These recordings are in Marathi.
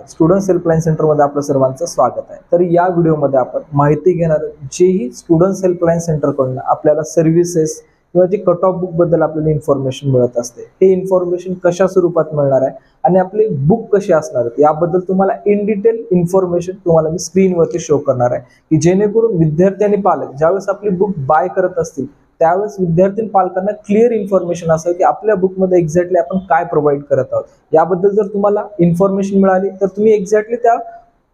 स्टुडंट हेल्पलाईन सेंटर मध्ये आपलं सर्वांचं स्वागत आहे। तर या व्हिडिओमध्ये आपण माहिती घेणार जेही स्टुडंट हेल्पलाईन सेंटर कडून आपल्याला सर्व्हिसेस किंवा जे कट ऑफ बुक बद्दल आपल्याला इन्फॉर्मेशन मिळत असते, हे इन्फॉर्मेशन कशा स्वरूपात मिळणार आहे आणि आपले बुक कसे असणार आहेत याबद्दल तुम्हाला इन डिटेल इन्फॉर्मेशन तुम्हाला मी स्क्रीनवरती शो करणार आहे, की जेणेकरून विद्यार्थी आणि पालक ज्यावेळेस आपली बुक बाय करत असतील त्यावेळेस विद्यार्थी पालकांना क्लिअर इन्फॉर्मेशन असेल की आपल्या बुकमध्ये एक्झॅक्टली आपण काय प्रोव्हाइड करत आहोत। याबद्दल जर तुम्हाला इन्फॉर्मेशन मिळाली तर तुम्ही एक्झॅक्टली त्या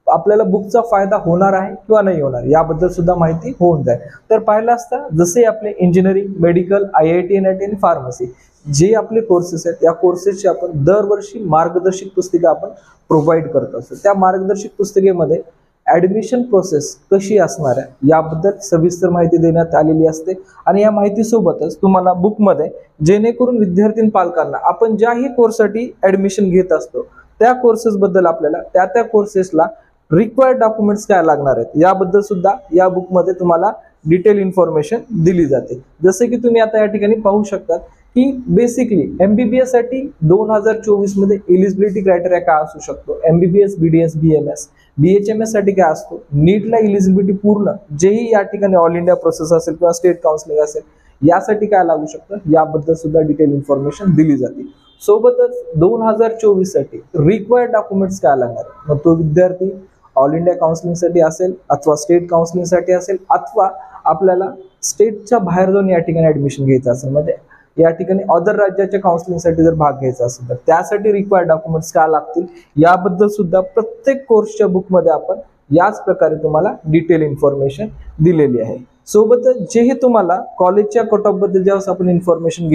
आपल्याला बुकचा फायदा होणार आहे किंवा नाही होणार याबद्दल सुद्धा माहिती होऊन जाईल। तर पाहिलं असता जसे आपले इंजिनिअरिंग, मेडिकल, IIT, NIT आणि फार्मसी जे आपले कोर्सेस आहेत, या कोर्सेसची आपण दरवर्षी मार्गदर्शक पुस्तिका आपण प्रोव्हाइड करत असतो। त्या मार्गदर्शक पुस्तिकेमध्ये ऍडमिशन प्रोसेस कशी असणार आहे याबद्दल सविस्तर माहिती देण्यात आलेली असते आणि या माहितीसोबतच तुम्हाला बुकमध्ये जेणेकरून विद्यार्थी पालकांना आपण ज्याही कोर्ससाठी ऍडमिशन घेत असतो त्या कोर्सेस बद्दल आपल्याला त्या कोर्सेसला रिक्वायर्ड डॉक्युमेंट्स काय लागणार आहेत याबद्दल सुद्धा या बुकमध्ये तुम्हाला डिटेल इन्फॉर्मेशन दिली जाते। जसे की तुम्ही आता या ठिकाणी पाहू शकता की बेसिकली MBBS साठी 2024 मध्ये एलिजिबिलिटी क्रायटेरिया काय असू शकतो, MBBS, BDS, BMS, BHMS साठी काय असतो, नीटला एलिजिबिलिटी पूर्ण जेही या ठिकाणी ऑल इंडिया प्रोसेस असेल किंवा स्टेट काउन्सिलिंग असेल यासाठी काय लागू शकतं याबद्दल सुद्धा डिटेल इन्फॉर्मेशन दिली जाते। सोबतच 2024 साठी रिक्वायर्ड डॉक्युमेंट्स काय लागणार, मग तो विद्यार्थी ऑल इंडिया काउन्सिलिंग साठी असेल अथवा स्टेट काउन्सिलिंग साठी असेल अथवा आपल्याला स्टेटच्या बाहेर जाऊन या ठिकाणी ऍडमिशन घ्यायचं असेल, म्हणजे या ठिकाणी अदर राज्याच्या काउन्सिलिंग साठी जर भाग घ्यायचा असेल तर त्यासाठी रिक्वायर्ड डॉक्युमेंट्स काय लागतील याबद्दल सुद्धा प्रत्येक कोर्सच्या बुकमध्ये आपण याच प्रकारे तुम्हाला डिटेल इन्फॉर्मेशन दिलेली आहे। सोबतच जेही तुम्हाला कॉलेजच्या कट ऑफ बद्दल ज्यावेळेस आपण इन्फॉर्मेशन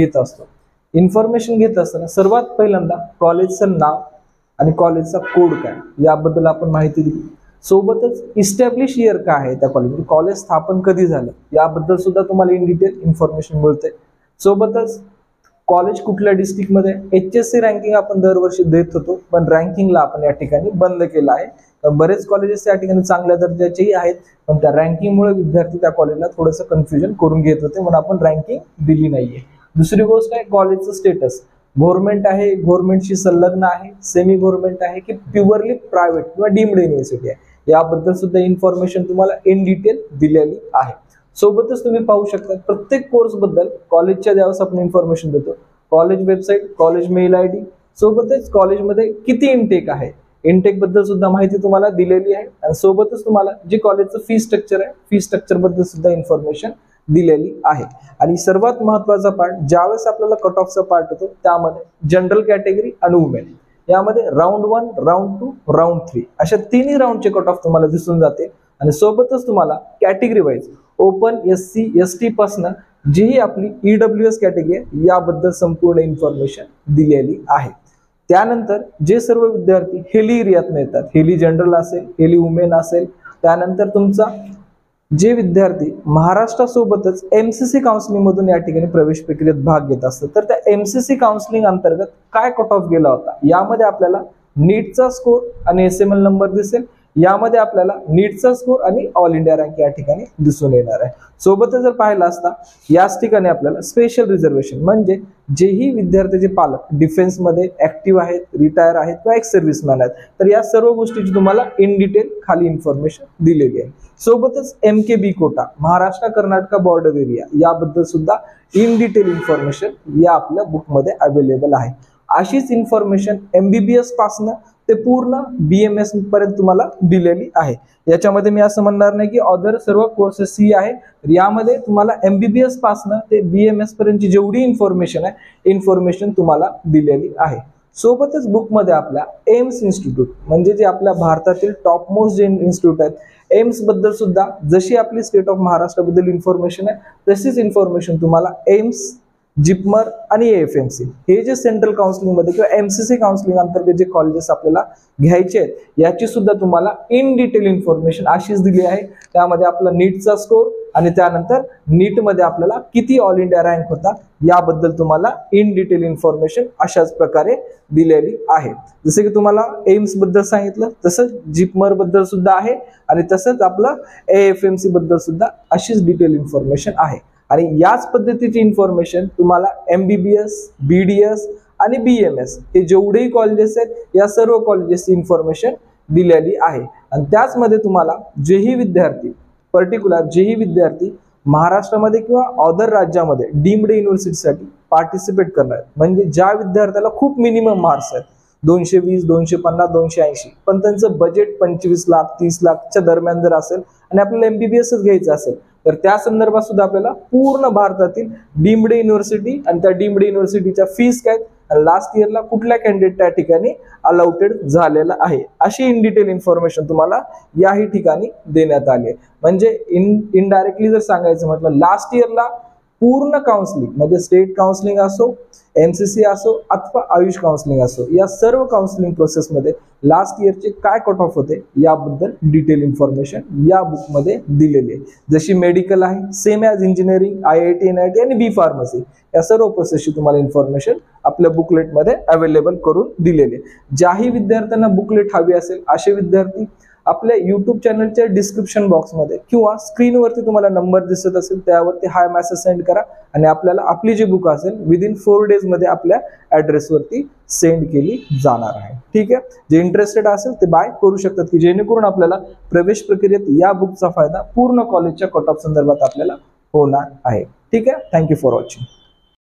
घेत असताना सर्वात पहिल्यांदा कॉलेजचं नाव आणि कॉलेजचा कोड काय याबद्दल आपण माहिती दिली। सोबतच इस्टॅब्लिश इयर काय आहे त्या कॉलेज स्थापन कधी झालं याबद्दल सुद्धा तुम्हाला इन डिटेल इन्फॉर्मेशन मिळते। सोबतच कॉलेज कुठल्या डिस्ट्रिक्ट मध्ये, HSC रँकिंग आपण दरवर्षी देत होतो पण रँकिंगला आपण या ठिकाणी बंद केलं आहे। बरेच कॉलेजेस या ठिकाणी चांगल्या दर्जाचेही आहेत पण त्या रँकिंगमुळे विद्यार्थी त्या कॉलेजला थोडंसं कन्फ्युजन करून घेत होते म्हणून आपण रँकिंग दिली नाहीये। दुसरी गोष्ट आहे कॉलेजचं स्टेटस, गव्हर्नमेंट आहे, गव्हर्नमेंटशी संलग्न आहे, सेमी गव्हर्नमेंट आहे की प्युअरली प्रायव्हेट किंवा डीम्ड युनिव्हर्सिटी आहे याबद्दल सुद्धा इन्फॉर्मेशन तुम्हाला इन डिटेल दिलेली आहे। सोबतच तुम्ही पाहू शकता प्रत्येक कोर्स बद्दल कॉलेजच्या ज्यावेळेस आपण इन्फॉर्मेशन देतो, college website, college mail ID, सोबतच कॉलेजमध्ये किती इनटेक आहे, इनटेक बद्दल सुद्धा माहिती तुम्हाला दिलेली आहे आणि सोबतच तुम्हाला जे कॉलेजचं फी स्ट्रक्चर आहे, फी स्ट्रक्चर बद्दल सुद्धा इन्फॉर्मेशन दिलेली आहे। आणि सर्वात महत्वाचा पार्ट ज्यावेळेस आपल्याला कट ऑफचा पार्ट होतो त्यामध्ये जनरल कॅटेगरी आणि वुमेन यामध्ये राऊंड 1, राऊंड 2, राऊंड 3 अशा तिन्ही राऊंडचे कट ऑफ तुम्हाला दिसून जाते आणि सोबतच तुम्हाला category wise open, SC, ST पासून जीही आपली EWS कॅटेगरी आहे याबद्दल संपूर्ण इन्फॉर्मेशन दिलेली आहे। त्यानंतर जे सर्व विद्यार्थी हेली एरियातून येतात, हेली जनरल असेल, हेली वुमेन असेल, त्यानंतर तुमचा जे विद्यार्थी महाराष्ट्रासोबतच MCC काउन्सिलिंग मधून या ठिकाणी प्रवेश प्रक्रियेत भाग घेत असतात तर त्या MCC काउन्सिलिंग अंतर्गत काय कट ऑफ गेला होता यामध्ये आपल्याला नीटचा स्कोर आणि SML नंबर दिसेल, यामध्ये आपल्याला नीटचा स्कोर आणि ऑल इंडिया रँक या ठिकाणी दिसून येणार आहे। सोबतच जर पाहिलं असता याच ठिकाणी आपल्याला स्पेशल रिझर्वेशन म्हणजे जेही विद्यार्थ्याचे पालक डिफेन्स मध्ये ऍक्टिव्ह आहेत, रिटायर आहेत किंवा एक्स सर्व्हिसमॅन आहेत तर या सर्व गोष्टीची तुम्हाला इन डिटेल खाली इन्फॉर्मेशन दिलेली आहे। सोबतच MKB quota, Maharashtra Karnataka border area याबद्दल सुद्धा इन डिटेल इन्फॉर्मेशन या आपल्या बुकमध्ये अवेलेबल आहे। अशीच इन्फॉर्मेशन MBBS पासून ते पूर्ण BMS पर्यंत तुम्हाला दिलेली आहे। याच्यामध्ये मी असं म्हणणार नाही की अदर सर्व कोर्सेस ही आहे, यामध्ये तुम्हाला MBBS पासून ते BMS पर्यंतची जेवढी इन्फॉर्मेशन तुम्हाला दिलेली आहे। सोबतच बुकमध्ये आपल्या एम्स इन्स्टिट्यूट म्हणजे जे आपल्या भारतातील टॉप मोस्ट जे इन्स्टिट्यूट आहेत एम्स बद्दल सुद्धा जशी आपली स्टेट ऑफ महाराष्ट्र बद्दल इन्फॉर्मेशन आहे तशीच इन्फॉर्मेशन तुम्हाला एम्स, जिपमर आणि AFMC हे जे सेंट्रल काउन्सिलिंग मध्ये किंवा MCC काउन्सिलिंग अंतर्गत जे कॉलेजेस आपल्याला घ्यायचे आहेत याची सुद्धा तुम्हाला इन डिटेल इन्फॉर्मेशन अशीच दिली आहे। त्यामध्ये आपला नीटचा स्कोर आणि त्यानंतर नीट मध्ये आपल्याला किती ऑल इंडिया रँक होता याबद्दल तुम्हाला इन डिटेल इन्फॉर्मेशन अशाच प्रकारे दिलेली आहे। जसे की तुम्हाला एम्स बद्दल सांगितलं तसंच जिपमर बद्दल सुद्धा आहे आणि तसंच आपलं AFMC बद्दल सुद्धा अशीच डिटेल इन्फॉर्मेशन आहे। आणि याच पद्धतीची इन्फॉर्मेशन तुम्हाला MBBS, BDS आणि BMS हे जेवढेही कॉलेजेस आहेत या सर्व कॉलेजेसची इन्फॉर्मेशन दिलेली आहे. आणि त्याचमध्ये तुम्हाला जेही विद्यार्थी पर्टिक्युलर जेही विद्यार्थी महाराष्ट्रामध्ये किंवा अदर राज्यामध्ये डीम्ड युनिव्हर्सिटीसाठी पार्टिसिपेट करणार आहेत, म्हणजे ज्या विद्यार्थ्याला खूप मिनिमम मार्क्स आहेत 220, 250, 280, पण त्यांचं बजेट 25 लाख 30 लाखच्या दरम्यान जर असेल आणि आपल्याला MBBSच घ्यायचं असेल तर त्या संदर्भात सुद्धा आपल्याला पूर्ण भारतातील डीम्ड युनिव्हर्सिटी आणि त्या डीम्ड युनिव्हर्सिटीच्या फीस काय, लास्ट इयरला कुठल्या कॅन्डिडेट त्या ठिकाणी अलाउटेड झालेला आहे, अशी इन डिटेल इन्फॉर्मेशन तुम्हाला याही ठिकाणी देण्यात आली आहे. म्हणजे इनडायरेक्टली जर सांगायचं म्हटलं लास्ट इयरला पूर्ण काउन्सिलिंग म्हणजे स्टेट काउन्सिलिंग असो, MCC असो अथवा आयुष काउन्सिलिंग असो, या सर्व काउन्सिलिंग प्रोसेसमध्ये लास्ट इयरचे काय कट ऑफ होते याबद्दल डिटेल इन्फॉर्मेशन या बुकमध्ये दिलेली आहे. जशी मेडिकल आहे same as engineering, IIT, NIT आणि B फार्मसी या सर्व प्रोसेसची तुम्हाला इन्फॉर्मेशन आपल्या बुकलेटमध्ये अवेलेबल करून दिलेली आहे. ज्याही विद्यार्थ्यांना बुकलेट हवी असेल असे विद्यार्थी आपल्या YouTube चॅनलच्या डिस्क्रिप्शन बॉक्समध्ये किंवा स्क्रीनवरती तुम्हाला नंबर दिसत असेल त्यावरती हाय मेसेज सेंड करा आणि आपल्याला आपली जी बुक असेल विदिन 4 days मध्ये आपल्या ॲड्रेसवरती सेंड केली जाणार आहे. ठीक आहे, जे इंटरेस्टेड असेल ते बाय करू शकतात की जेणेकरून आपल्याला प्रवेश प्रक्रियेत या बुकचा फायदा पूर्ण कॉलेजच्या कट ऑफ संदर्भात आपल्याला होणार आहे. ठीक आहे, थँक्यू फॉर वॉचिंग.